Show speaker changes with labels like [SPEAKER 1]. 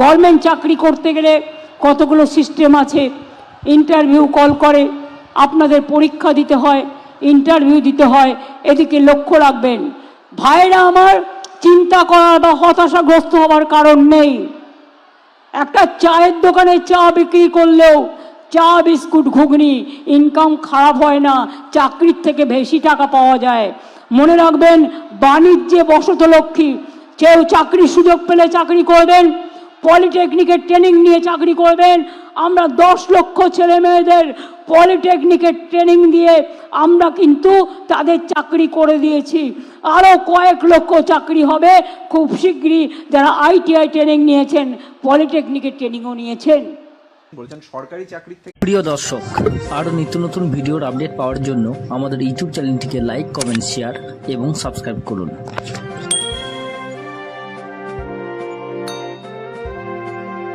[SPEAKER 1] Government চাকরি করতে গেলে কতগুলো সিস্টেম আছে, ইন্টারভিউ কল করে, আপনাদের পরীক্ষা দিতে হয়, ইন্টারভিউ দিতে হয়, এদিকে লক্ষ্য রাখবেন। ভাইরা আমার, চিন্তা করার বা হতাশাগ্রস্ত হওয়ার কারণ নেই। একটা চায়ের দোকানে চা বিক্রি করলেও চা বিস্কুট ঘুগনি ইনকাম খারাপ হয় না, চাকরির থেকে বেশি টাকা পাওয়া যায়। মনে রাখবেন, বাণিজ্যে বসতলক্ষ্মী, কেউ চাকরির সুযোগ পেলে চাকরি করবেন, পলিটেকনিকের ট্রেনিং নিয়ে চাকরি করবেন। আমরা 10 লক্ষ ছেলে মেয়েদের পলিটেকনিকের ট্রেনিং দিয়ে আমরা কিন্তু তাদের চাকরি করে দিয়েছি। আরও কয়েক লক্ষ চাকরি হবে খুব শীঘ্রই, যারা ITI ট্রেনিং নিয়েছেন, পলিটেকনিকের ট্রেনিংও নিয়েছেন।
[SPEAKER 2] বলছেন সরকারি চাকরি থেকে।
[SPEAKER 3] প্রিয় দর্শক, আরও নিত্য নতুন ভিডিওর আপডেট পাওয়ার জন্য আমাদের ইউটিউব চ্যানেলটিকে লাইক, কমেন্ট, শেয়ার এবং সাবস্ক্রাইব করুন।